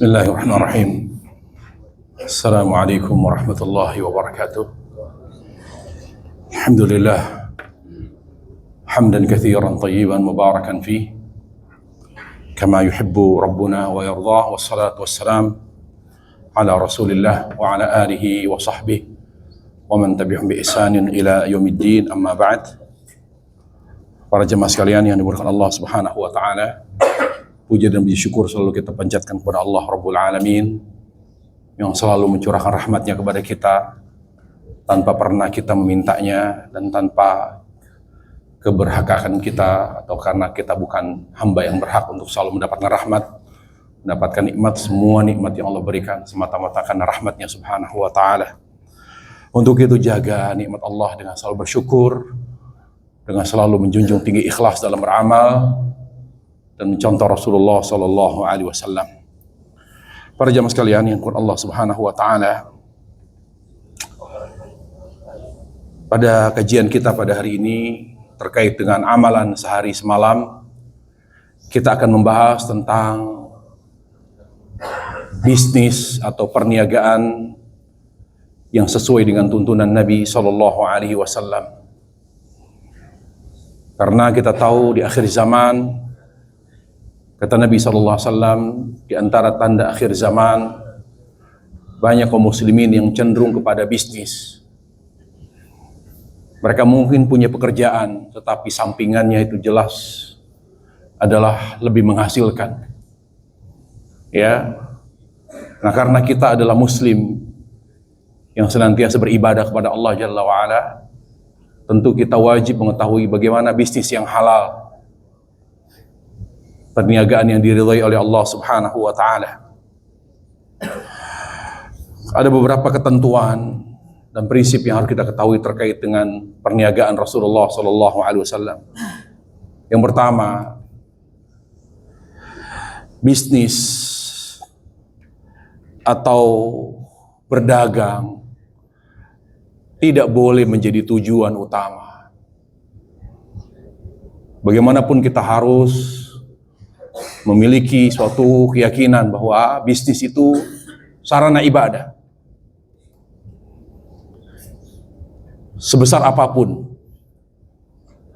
Bismillahirrahmanirrahim. Assalamualaikum warahmatullahi wabarakatuh. Alhamdulillah hamdan katsiran tayyiban mubarakan fih kama yuhibbu rabbuna wa yardah, wassalatu wassalam ala Rasulillah wa ala alihi wa sahbihi wa man tabi'ahum bi ihsanin ila yaumiddin, amma ba'd. Para jemaah sekalian yang dimuliakan Allah Subhanahu wa taala, puja dan puji syukur selalu kita panjatkan kepada Allah Rabbul Alamin yang selalu mencurahkan rahmatnya kepada kita tanpa pernah kita memintanya dan tanpa keberhakaan kita, atau karena kita bukan hamba yang berhak untuk selalu mendapatkan rahmat, mendapatkan nikmat. Semua nikmat yang Allah berikan semata-mata karena rahmatnya Subhanahu wa ta'ala. Untuk itu jaga nikmat Allah dengan selalu bersyukur, dengan selalu menjunjung tinggi ikhlas dalam beramal dan mencontoh Rasulullah sallallahu alaihi wasallam. Para jamaah sekalian yang Allah Subhanahu wa taala, pada kajian kita pada hari ini terkait dengan amalan sehari semalam, kita akan membahas tentang bisnis atau perniagaan yang sesuai dengan tuntunan Nabi sallallahu alaihi wasallam. Karena kita tahu di akhir zaman, kata Nabi SAW, di antara tanda akhir zaman, banyak kaum muslimin yang cenderung kepada bisnis. Mereka mungkin punya pekerjaan, tetapi sampingannya itu jelas adalah lebih menghasilkan. Ya, nah karena kita adalah muslim yang senantiasa beribadah kepada Allah Jalla wa'ala, tentu kita wajib mengetahui bagaimana bisnis yang halal, perniagaan yang diridhai oleh Allah Subhanahu wa ta'ala. Ada beberapa ketentuan dan prinsip yang harus kita ketahui terkait dengan perniagaan Rasulullah sallallahu alaihi wasallam. Yang pertama, bisnis atau berdagang tidak boleh menjadi tujuan utama. Bagaimanapun kita harus memiliki suatu keyakinan bahwa bisnis itu sarana ibadah. Sebesar apapun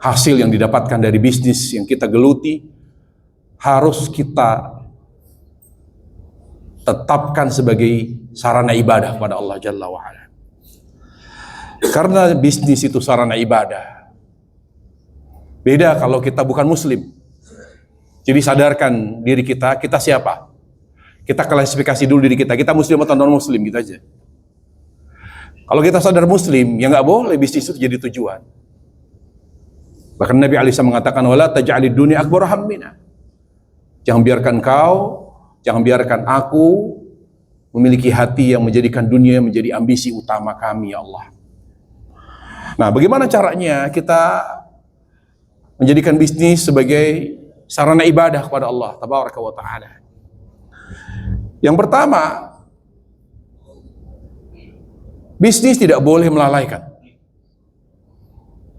hasil yang didapatkan dari bisnis yang kita geluti, harus kita tetapkan sebagai sarana ibadah kepada Allah Jalla wa'ala. Karena bisnis itu sarana ibadah. Beda kalau kita bukan muslim. Jadi sadarkan diri kita, kita siapa? Kita klasifikasi dulu diri kita muslim atau non muslim, gitu aja. Kalau kita sadar muslim, ya nggak boleh bisnis itu jadi tujuan. Bahkan Nabi Alisa mengatakan, wala taj'alid dunya akbar hammina. Jangan biarkan aku memiliki hati yang menjadikan dunia menjadi ambisi utama kami, ya Allah. Nah, bagaimana caranya kita menjadikan bisnis sebagai sarana ibadah kepada Allah Tabaraka wa ta'ala? Yang pertama, bisnis tidak boleh melalaikan.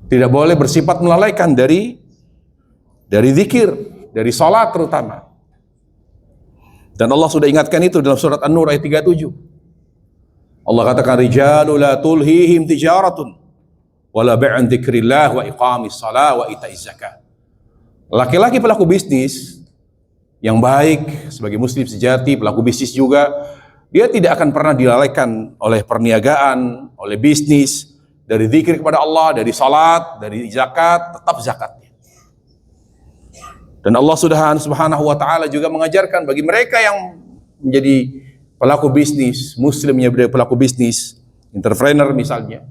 Tidak boleh bersifat melalaikan dari zikir, dari salat terutama. Dan Allah sudah ingatkan itu dalam surat An-Nur ayat 37. Allah katakan, rijalu la tulhihim tijaratun wala bai'an dzikrillah wa iqamis shalah wa ita'iz zakat. Laki-laki pelaku bisnis yang baik, sebagai muslim sejati, pelaku bisnis juga, dia tidak akan pernah dilalaikan oleh perniagaan, oleh bisnis, dari zikir kepada Allah, dari salat, dari zakat, tetap zakatnya. Dan Allah Subhanahu wa ta'ala juga mengajarkan bagi mereka yang menjadi pelaku bisnis, muslimnya pelaku bisnis, entrepreneur misalnya,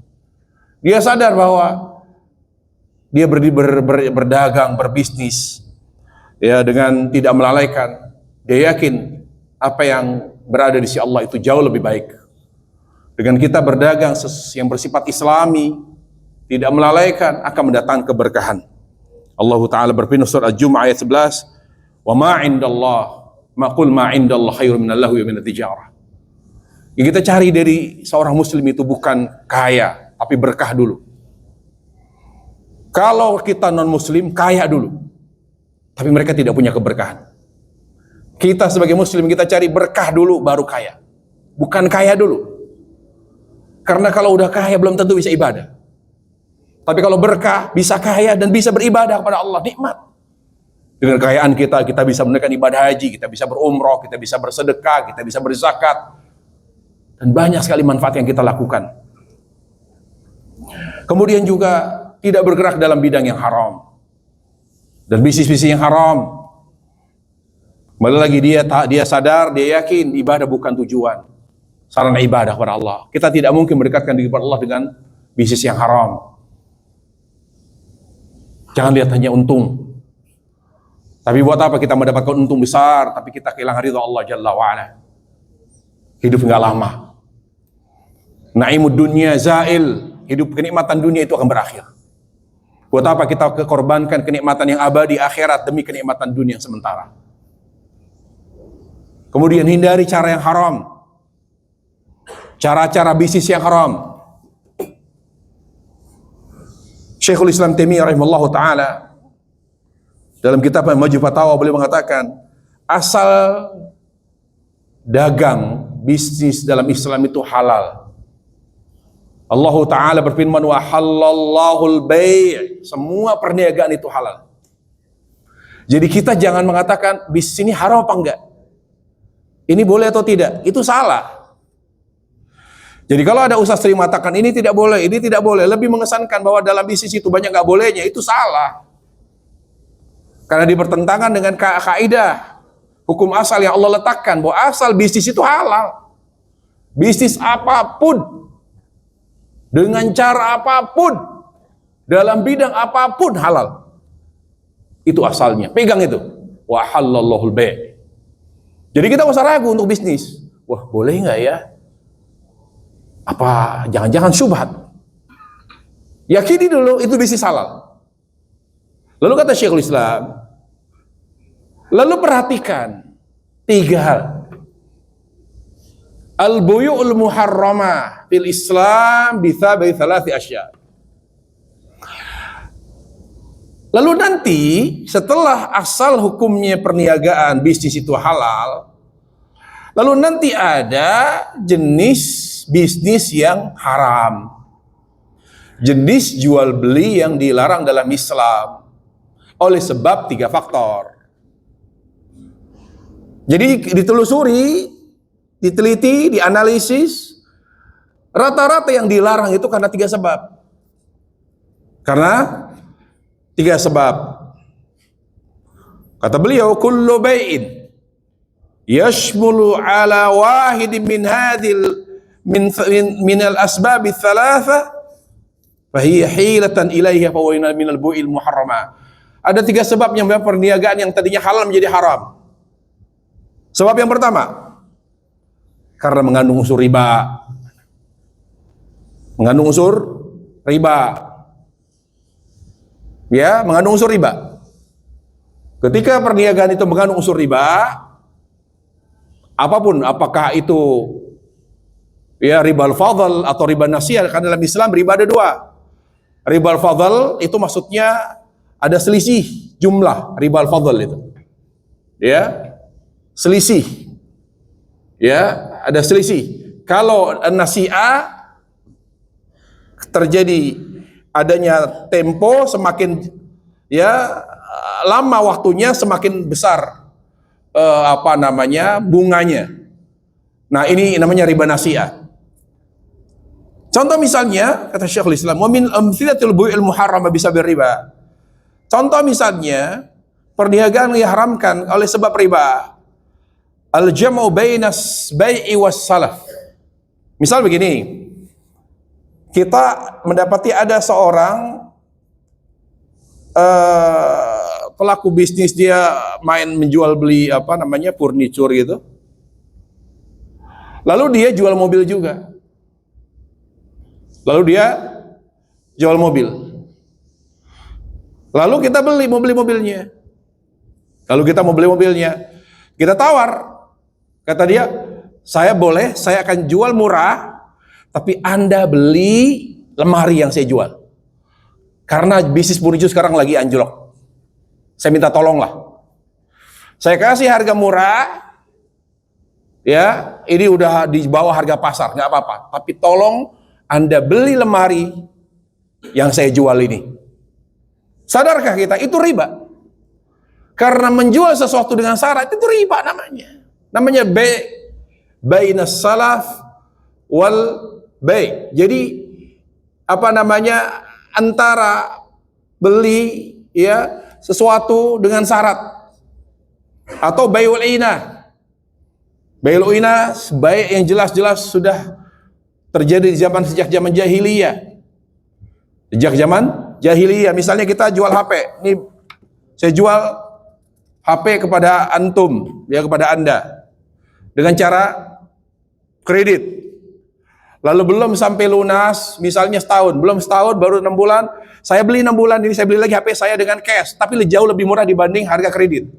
dia sadar bahwa dia berdagang, berbisnis, ya, dengan tidak melalaikan. Dia yakin apa yang berada di sisi Allah itu jauh lebih baik. Dengan kita berdagang yang bersifat islami, tidak melalaikan, akan mendatangkan keberkahan. Allah Ta'ala berfirman surah Al-Jumu'ah ayat 11, wa ma indallah, maqul ma indallah khairun minal lahwi wa minat tijarah. Yang kita cari dari seorang muslim itu bukan kaya, tapi berkah dulu. Kalau kita non muslim, kaya dulu, tapi mereka tidak punya keberkahan. Kita sebagai muslim, kita cari berkah dulu baru kaya. Bukan kaya dulu. Karena kalau udah kaya belum tentu bisa ibadah. Tapi kalau berkah, bisa kaya dan bisa beribadah kepada Allah, nikmat. Dengan kekayaan kita bisa menunaikan ibadah haji, kita bisa berumrah, kita bisa bersedekah, kita bisa berzakat. Dan banyak sekali manfaat yang kita lakukan. Kemudian juga tidak bergerak dalam bidang yang haram. Dan bisnis-bisnis yang haram. Kembali lagi dia sadar, dia yakin ibadah bukan tujuan. Sarana ibadah kepada Allah. Kita tidak mungkin mendekatkan diri kepada Allah dengan bisnis yang haram. Jangan lihat hanya untung. Tapi buat apa kita mendapatkan untung besar, tapi kita kehilangan ridha Allah Jalla wa'ala. Hidup nggak lama. Naimud dunya zail. Hidup kenikmatan dunia itu akan berakhir. Buat apa kita korbankan kenikmatan yang abadi akhirat demi kenikmatan dunia yang sementara. Kemudian hindari cara yang haram. Cara-cara bisnis yang haram. Syekhul Islam Taimiyah rahimahullahu taala dalam kitab Majmu' Fatawa beliau mengatakan, asal dagang bisnis dalam Islam itu halal. Allah Ta'ala berfirman, wa halallahul bai', semua perniagaan itu halal. Jadi kita jangan mengatakan bisnis ini haram apa enggak, ini boleh atau tidak, itu salah. Jadi kalau ada ustaz sering mengatakan ini tidak boleh, ini tidak boleh, lebih mengesankan bahwa dalam bisnis itu banyak enggak bolehnya, itu salah. Karena dipertentangan dengan kaidah hukum asal yang Allah letakkan, bahwa asal bisnis itu halal. Bisnis apapun, dengan cara apapun, dalam bidang apapun halal. Itu asalnya. Pegang itu. Wa halallahul bai'. Jadi kita nggak usah ragu untuk bisnis. Wah, boleh nggak ya? Apa jangan-jangan syubhat? Yakini dulu itu bisnis halal. Lalu kata Syekhul Islam, lalu perhatikan 3 hal. Al-buyu'ul muharramah fil Islam bithabi 3 asya. Lalu nanti setelah asal hukumnya perniagaan bisnis itu halal, lalu nanti ada jenis bisnis yang haram. Jenis jual beli yang dilarang dalam Islam oleh sebab 3 faktor. Jadi ditelusuri, diteliti, dianalisis, rata-rata yang dilarang itu karena 3 sebab. Karena 3 sebab. Kata beliau, kullu bai'in yashmulu ala wahidin min hadhil min al-asbab ats-tsalatsa fa hiya hilatan ilaiha fa huwa min al-bu'il muharramah. Ada 3 sebab yang perniagaan yang tadinya halal menjadi haram. Sebab yang pertama, karena mengandung unsur riba. Mengandung unsur riba. Ya, mengandung unsur riba. Ketika perniagaan itu mengandung unsur riba, apapun, apakah itu ya riba al-fadl atau riba nasiyah, karena dalam Islam riba ada 2. Riba al-fadl itu maksudnya ada selisih jumlah riba al-fadl itu. Ya, selisih. Ya, ada selisih. Kalau nasi'ah terjadi adanya tempo, semakin ya lama waktunya semakin besar bunganya. Nah, ini namanya riba nasi'ah. Contoh misalnya kata Syekhul Islam, wa min amtsilatil bu'il muharramah bisabir riba. Contoh misalnya perniagaan yang diharamkan oleh sebab riba. Al-jam'u bainas bai'i was salaf. Misal begini, kita mendapati ada seorang pelaku bisnis, dia main menjual beli furniture gitu. Lalu dia jual mobil juga. Lalu dia jual mobil. Lalu kita mau beli mobilnya. Lalu kita mau beli mobilnya. Kita tawar. Kata dia, saya akan jual murah, tapi Anda beli lemari yang saya jual. Karena bisnis furniture sekarang lagi anjlok. Saya minta tolonglah. Saya kasih harga murah, ya, ini udah di bawah harga pasar, nggak apa-apa. Tapi tolong Anda beli lemari yang saya jual ini. Sadarkah kita itu riba? Karena menjual sesuatu dengan syarat itu riba namanya. Namanya bainas salaf wal bai. Jadi apa namanya, antara beli ya sesuatu dengan syarat, atau baiul inah. Baiul inah baik yang jelas-jelas sudah terjadi di sejak zaman jahiliyah. Sejak zaman jahiliyah, misalnya kita jual HP. Ini saya jual HP kepada antum, ya, kepada Anda dengan cara kredit. Lalu belum sampai lunas, misalnya setahun, belum setahun, baru 6 bulan, saya beli 6 bulan ini, saya beli lagi HP saya dengan cash, tapi jauh lebih murah dibanding harga kredit.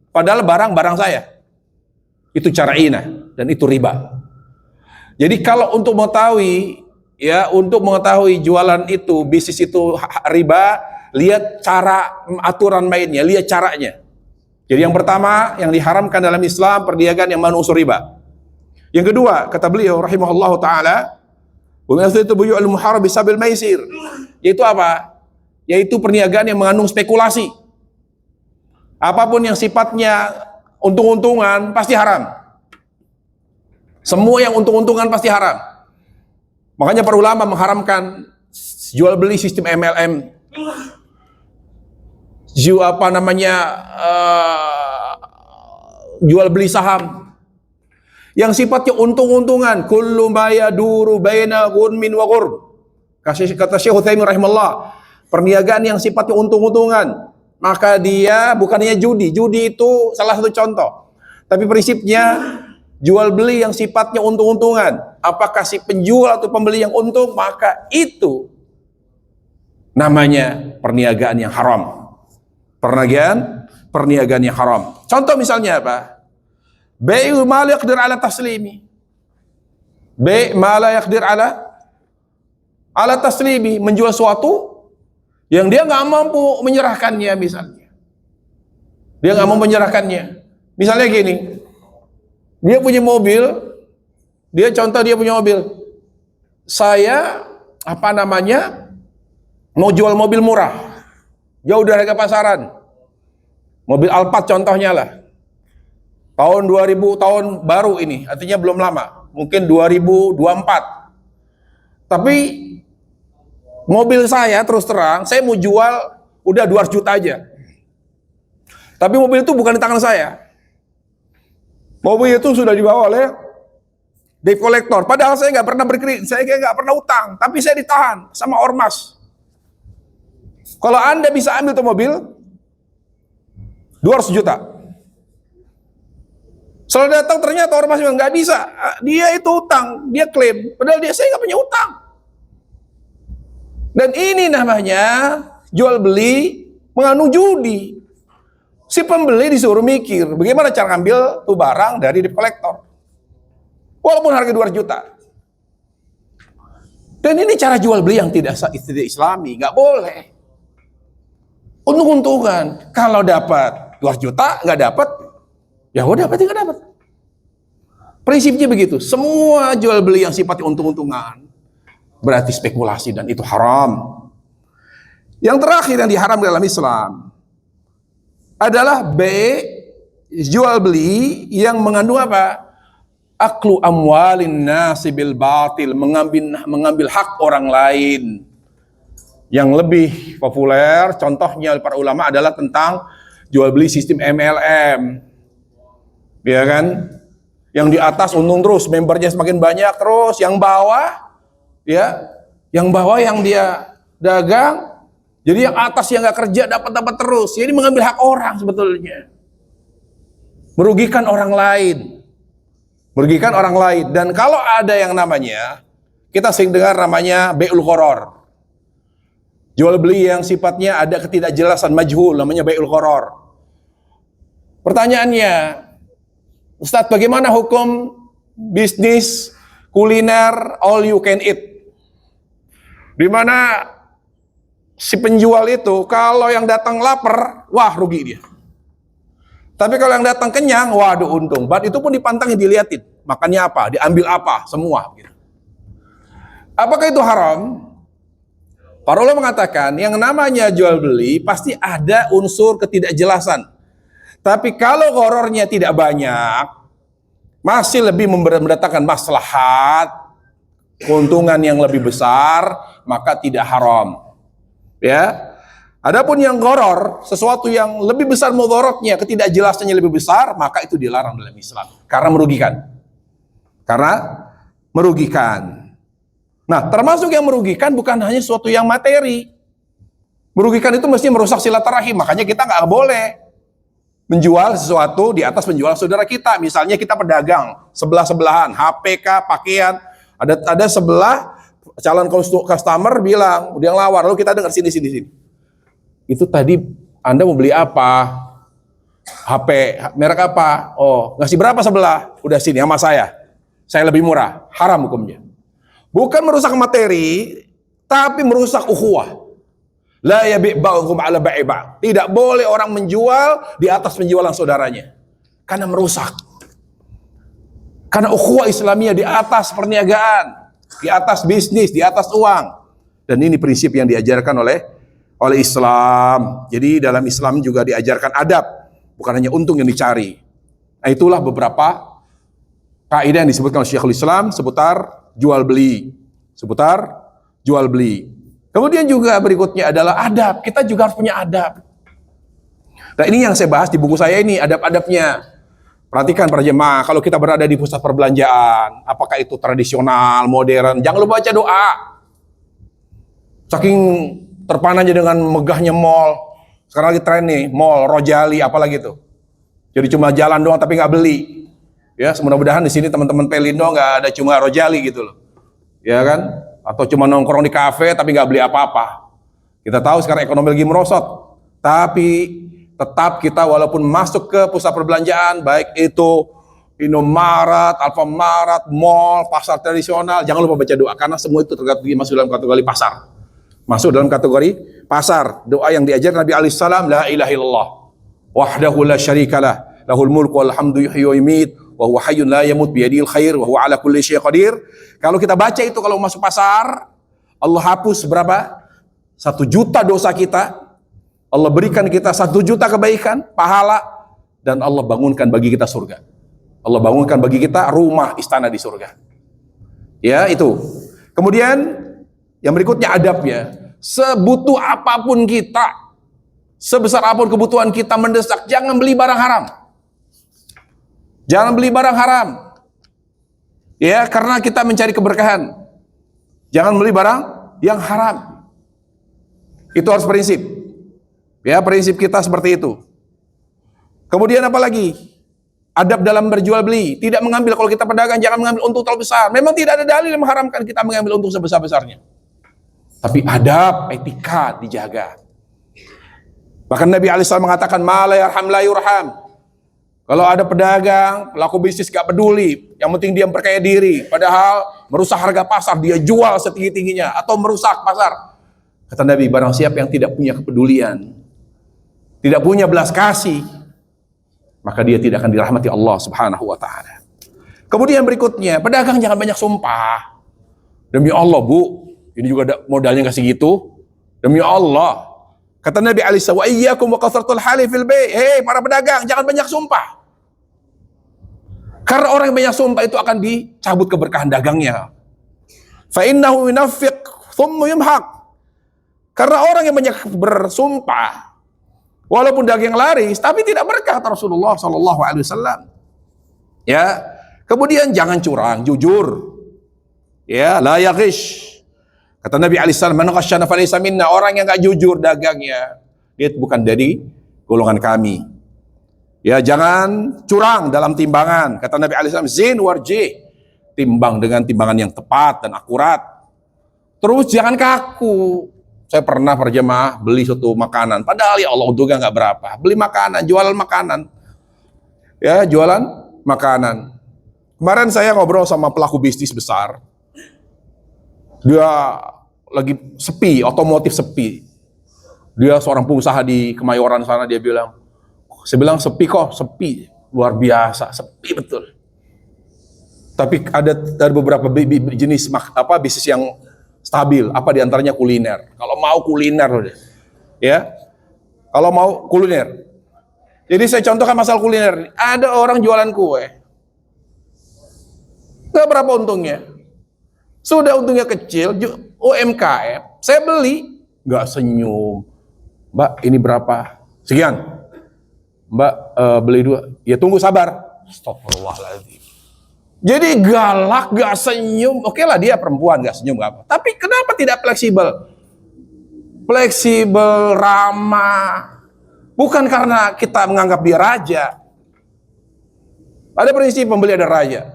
Padahal barang saya. Itu cara inah, dan itu riba. Jadi kalau untuk mengetahui, ya, untuk mengetahui jualan itu, bisnis itu riba, lihat cara aturan mainnya, lihat caranya. Jadi yang pertama, yang diharamkan dalam Islam, perniagaan yang mengandung unsur riba. Yang kedua, kata beliau rahimahullah ta'ala, itu buyu'ul muharram bisabil maisir. Yaitu apa? Yaitu perniagaan yang mengandung spekulasi. Apapun yang sifatnya untung-untungan pasti haram. Semua yang untung-untungan pasti haram. Makanya para ulama mengharamkan jual beli sistem MLM. Jual beli saham yang sifatnya untung-untungan, kullu ma yaduru baina ghunmin wa ghurb. Kata Syekh Utsaimin rahimahullah, perniagaan yang sifatnya untung-untungan, maka dia bukannya judi. Judi itu salah satu contoh. Tapi prinsipnya jual beli yang sifatnya untung-untungan. Apakah si penjual atau pembeli yang untung, maka itu namanya perniagaan yang haram. Perniagaan yang haram. Contoh misalnya apa? Bai'u ma la yaqdir ala taslimi. Bai' ma la yaqdir ala taslimi, menjual sesuatu yang dia nggak mampu menyerahkannya misalnya. Dia nggak mau menyerahkannya. Misalnya gini, dia punya mobil, dia punya mobil. Saya mau jual mobil murah, jauh dari harga pasaran. Mobil Alphard contohnya lah. Tahun 2000, tahun baru ini, artinya belum lama, mungkin 2024. Tapi mobil saya terus terang, saya mau jual udah 200 juta aja. Tapi mobil itu bukan di tangan saya. Mobil itu sudah dibawa oleh debt collector. Padahal saya nggak pernah berkredit, saya nggak pernah utang, tapi saya ditahan sama ormas. Kalau Anda bisa ambil tuh mobil 200 juta. Setelah datang ternyata ormas bilang nggak bisa, dia itu utang, dia klaim, padahal saya nggak punya utang. Dan ini namanya jual beli mengandung judi. Si pembeli disuruh mikir bagaimana cara ngambil tuh barang dari debt collector, walaupun harga 200 juta. Dan ini cara jual beli yang tidak islami, nggak boleh. Untung-untungan, kalau dapat 200 juta, nggak dapat, ya udah berarti nggak dapat. Prinsipnya begitu. Semua jual beli yang sifatnya untung-untungan berarti spekulasi, dan itu haram. Yang terakhir yang diharam dalam Islam adalah jual beli yang mengandung apa? Aklu amwalin nasi bil batil, mengambil hak orang lain. Yang lebih populer contohnya para ulama adalah tentang jual beli sistem MLM. Ya kan? Yang di atas untung terus, membernya semakin banyak terus, yang bawah yang dia dagang, jadi yang atas yang nggak kerja dapat terus. Jadi mengambil hak orang sebetulnya, merugikan orang lain. Dan kalau ada yang namanya, kita sering dengar namanya bai'ul gharar, jual beli yang sifatnya ada ketidakjelasan, majhul, namanya bai'ul gharar. Pertanyaannya, Ustadz, bagaimana hukum bisnis kuliner all you can eat? Di mana si penjual itu kalau yang datang lapar, wah rugi dia. Tapi kalau yang datang kenyang, waduh untung. Bat itu pun dipantangin, diliatin. Makannya apa, diambil apa, semua. Gitu. Apakah itu haram? Para ulama mengatakan yang namanya jual beli pasti ada unsur ketidakjelasan. Tapi kalau gharornya tidak banyak, masih lebih mendatangkan maslahat, keuntungan yang lebih besar, maka tidak haram. Ya. Adapun yang gharor, sesuatu yang lebih besar mudaratnya, ketidakjelasannya lebih besar, maka itu dilarang dalam Islam karena merugikan. Karena merugikan. Nah, termasuk yang merugikan bukan hanya sesuatu yang materi. Merugikan itu mesti merusak silaturahim, makanya kita nggak boleh menjual sesuatu di atas penjual saudara kita. Misalnya kita pedagang, sebelah-sebelahan, HPK, pakaian, ada sebelah calon customer bilang, udah ngelawar, lalu kita dengar sini. Itu tadi Anda mau beli apa? HP, merek apa? Oh, ngasih berapa sebelah? Udah sini sama saya lebih murah. Haram hukumnya. Bukan merusak materi, tapi merusak ukhuwah. La yabi' ba'dhum 'ala ba'i ba'd. Tidak boleh orang menjual di atas penjualan saudaranya. Karena merusak. Karena ukhuwah Islamiyah di atas perniagaan, di atas bisnis, di atas uang. Dan ini prinsip yang diajarkan oleh Islam. Jadi dalam Islam juga diajarkan adab, bukan hanya untung yang dicari. Nah, itulah beberapa kaidah yang disebutkan oleh Syekhul Islam seputar jual beli. Kemudian juga berikutnya adalah adab. Kita juga harus punya adab. Nah, ini yang saya bahas di buku saya ini, adab-adabnya. Perhatikan para jemaah, kalau kita berada di pusat perbelanjaan, apakah itu tradisional, modern, jangan lupa baca doa. Saking terpananya dengan megahnya mall. Sekarang lagi tren nih, mall, Rojali, apalagi tuh. Jadi cuma jalan doang tapi nggak beli. Ya, mudah-mudahan di sini teman-teman Pelindo nggak ada cuma Rojali gitu loh. Ya kan? Atau cuma nongkrong di kafe tapi nggak beli apa-apa. Kita tahu sekarang ekonomi lagi merosot. Tapi tetap kita walaupun masuk ke pusat perbelanjaan, baik itu Indomaret, Alfamart, mall, pasar tradisional, jangan lupa baca doa karena semua itu masuk dalam kategori pasar. Masuk dalam kategori pasar. Doa yang diajar Nabi alaihissalam, la ilaha illallah wahdahu la syarikalah lahul mulku wal hamdu yuhyi wa yumiit wa huwa hayyun la yamut bi yadihil khair wa huwa ala kulli syai'in qadir. Kalau kita baca itu kalau masuk pasar, Allah hapus berapa? 1 juta dosa kita. Allah berikan kita 1 juta kebaikan, pahala, dan Allah bangunkan bagi kita surga. Allah bangunkan bagi kita rumah istana di surga. Ya, itu. Kemudian yang berikutnya adabnya, sebutuh apapun kita, sebesar apapun kebutuhan kita mendesak, jangan beli barang haram. Jangan beli barang haram. Ya, karena kita mencari keberkahan. Jangan beli barang yang haram. Itu harus prinsip. Ya, prinsip kita seperti itu. Kemudian apa lagi? Adab dalam berjual beli, tidak mengambil, kalau kita pedagang jangan mengambil untung terlalu besar. Memang tidak ada dalil yang mengharamkan kita mengambil untung sebesar-besarnya. Tapi adab, etika dijaga. Bahkan Nabi alaihissalam mengatakan, ma la yarham la yurham. Kalau ada pedagang, pelaku bisnis gak peduli, yang penting dia memperkaya diri, padahal merusak harga pasar, dia jual setinggi-tingginya, atau merusak pasar. Kata Nabi, barang siapa yang tidak punya kepedulian, tidak punya belas kasih, maka dia tidak akan dirahmati Allah Subhanahu wa ta'ala. Kemudian berikutnya, pedagang jangan banyak sumpah. Demi Allah, Bu, ini juga modalnya nggak segitu. Demi Allah. Kata Nabi alaihissalam, wa iyyakum wa kasratul halif fil bai'. Hei para pedagang, jangan banyak sumpah. Karena orang yang banyak sumpah itu akan dicabut keberkahan dagangnya. Fa innahu yunaffiq thumma yumhaq. Karena orang yang banyak bersumpah, walaupun daging laris, tapi tidak berkah, kata Rasulullah sallallahu alaihi wasallam. Ya. Kemudian jangan curang, jujur. Ya, la yaghish. Kata Nabi alaihissalam, man ghasyana falaysa minna. Orang yang enggak jujur dagangnya, dia bukan dari golongan kami. Ya, jangan curang dalam timbangan. Kata Nabi alaihissalam, zin warji. Timbang dengan timbangan yang tepat dan akurat. Terus jangan kaku. Saya pernah berjemaah beli suatu makanan, padahal ya Allah untungnya nggak berapa. Beli makanan, jualan makanan. Ya, jualan makanan. Kemarin saya ngobrol sama pelaku bisnis besar. Dia lagi sepi, otomotif sepi. Dia seorang pengusaha di Kemayoran sana, dia bilang, Saya bilang sepi kok, sepi. Luar biasa, sepi betul. Tapi ada beberapa jenis bisnis yang stabil. Apa diantaranya kuliner. Kalau mau kuliner, ya. Kalau mau kuliner. Jadi saya contohkan masalah kuliner. Ada orang jualan kue. Gak berapa untungnya. Sudah untungnya kecil, UMKM. Saya beli, gak senyum. Mbak, ini berapa? Sekian. Mbak, beli 2. Ya tunggu sabar. Astagfirullahaladzim. Jadi galak, gak senyum. Oke lah dia perempuan, gak senyum, gak apa. Tapi kenapa tidak fleksibel? Fleksibel, ramah. Bukan karena kita menganggap dia raja. Ada prinsip pembeli ada raja.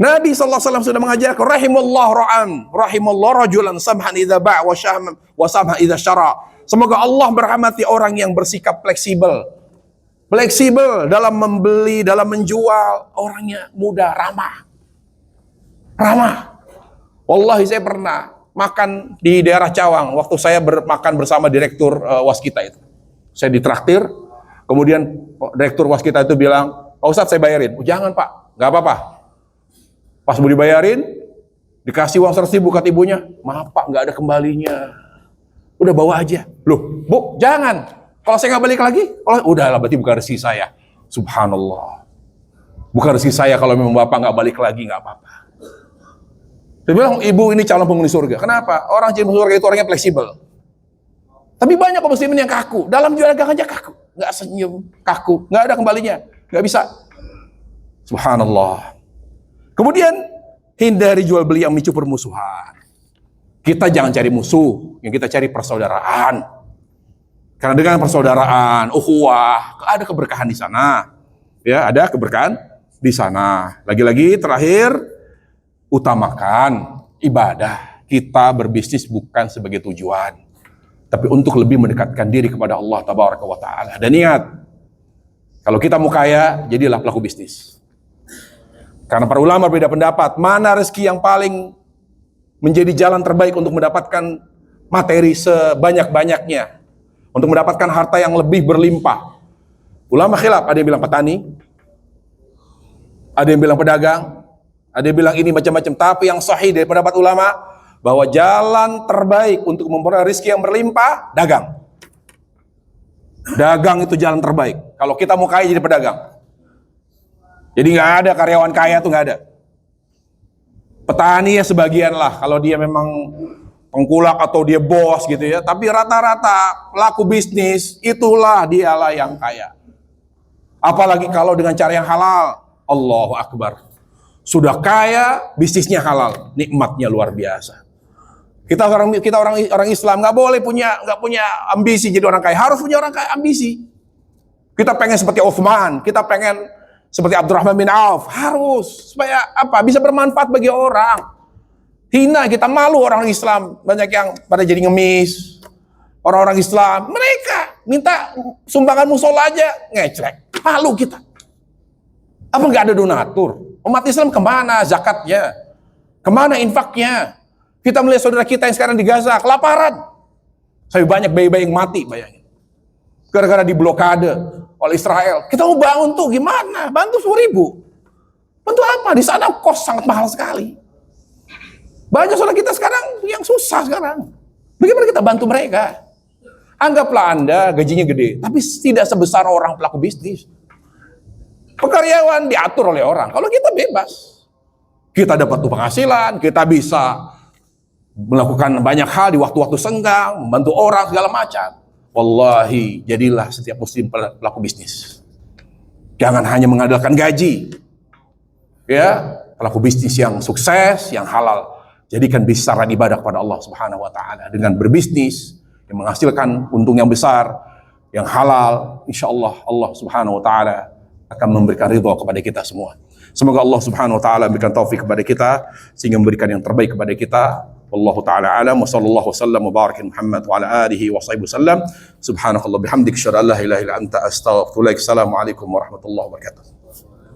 Nabi SAW sudah mengajarkan rahimallah ra'an, rahimallah rajulan samhan idza ba' wa samhan idza syara. Semoga Allah merahmati orang yang bersikap fleksibel. Fleksibel dalam membeli, dalam menjual, orangnya mudah, ramah. Ramah. Wallahi saya pernah makan di daerah Cawang waktu saya makan bersama direktur Waskita itu. Saya ditraktir, kemudian direktur Waskita itu bilang, "Pak Ustadz saya bayarin." "Oh, jangan Pak, nggak apa-apa." Pas mau dibayarin, dikasih uang 100.000 kata ibunya, "Maaf Pak, nggak ada kembalinya. Udah bawa aja." "Loh, Bu, jangan. Kalau saya nggak balik lagi?" "Oh, udahlah, berarti bukan rezeki saya." Subhanallah. Bukan rezeki saya kalau memang Bapak nggak balik lagi, nggak apa-apa. Dia bilang, "Ibu ini calon penghuni surga." Kenapa? Orang calon penghuni surga itu orangnya fleksibel. Tapi banyak kaum muslimin yang kaku. Dalam jual dagang aja kaku. Nggak senyum, kaku. Nggak ada kembalinya. Nggak bisa. Subhanallah. Kemudian, hindari jual beli yang memicu permusuhan. Kita jangan cari musuh. Yang kita cari persaudaraan. Karena dengan persaudaraan, ukhuwah, ada keberkahan di sana. Ya, ada keberkahan di sana. Lagi-lagi terakhir, utamakan ibadah. Kita berbisnis bukan sebagai tujuan, tapi untuk lebih mendekatkan diri kepada Allah Tabaraka wa Ta'ala. Dan ingat, kalau kita mau kaya, jadilah pelaku bisnis. Karena para ulama berbeda pendapat, mana rezeki yang paling menjadi jalan terbaik untuk mendapatkan materi sebanyak-banyaknya, untuk mendapatkan harta yang lebih berlimpah. Ulama khilaf, ada yang bilang petani, ada yang bilang pedagang, ada yang bilang ini macam-macam. Tapi yang sahih dari pendapat ulama, bahwa jalan terbaik untuk memperoleh rezeki yang berlimpah, dagang. Dagang itu jalan terbaik. Kalau kita mau kaya jadi pedagang. Jadi nggak ada karyawan kaya tuh nggak ada. Petani ya sebagian lah, kalau dia memang pengkulak atau dia bos gitu ya. Tapi rata-rata pelaku bisnis itulah dialah yang kaya. Apalagi kalau dengan cara yang halal. Allahu Akbar. Sudah kaya, bisnisnya halal, nikmatnya luar biasa. Kita orang Islam nggak boleh nggak punya ambisi jadi orang kaya. Harus punya orang kaya ambisi. Kita pengen seperti Uthman, kita pengen seperti Abdurrahman bin Auf, harus supaya apa? Bisa bermanfaat bagi orang. Hina kita, malu orang Islam, banyak yang pada jadi ngemis. Orang-orang Islam, mereka minta sumbangan musola aja ngecrek, malu kita. Apa nggak ada donatur? Umat Islam kemana zakatnya? Kemana infaknya? Kita melihat saudara kita yang sekarang di Gaza kelaparan. Saya banyak bayi-bayi yang mati, bayangin. Gara-gara diblokade oleh Israel. Kita mau bangun tuh gimana? Bantu 10.000. Bantu apa? Di sana kos sangat mahal sekali. Banyak saudara kita sekarang yang susah sekarang. Bagaimana kita bantu mereka? Anggaplah Anda gajinya gede, tapi tidak sebesar orang pelaku bisnis. Pekaryawan diatur oleh orang. Kalau kita bebas. Kita dapat penghasilan, kita bisa melakukan banyak hal di waktu-waktu senggang, membantu orang segala macam. Wallahi, jadilah setiap muslim pelaku bisnis. Jangan hanya mengandalkan gaji. Ya, pelaku bisnis yang sukses, yang halal. Jadikan besaran ibadah kepada Allah Subhanahu wa Ta'ala dengan berbisnis yang menghasilkan untung yang besar, yang halal. Insyaallah Allah Subhanahu wa Ta'ala akan memberikan ridha kepada kita semua. Semoga Allah Subhanahu wa Ta'ala memberikan taufik kepada kita sehingga memberikan yang terbaik kepada kita. Wallahu ta'ala alam wa sallallahu wasallam wa baraka Muhammad wa ala alihi wa sahbihi wasallam. Subhanakallah bihamdik, asyhadu an la ilaha illa anta, astaghfiruka wa atubu ilaik. Assalamualaikum warahmatullahi wabarakatuh.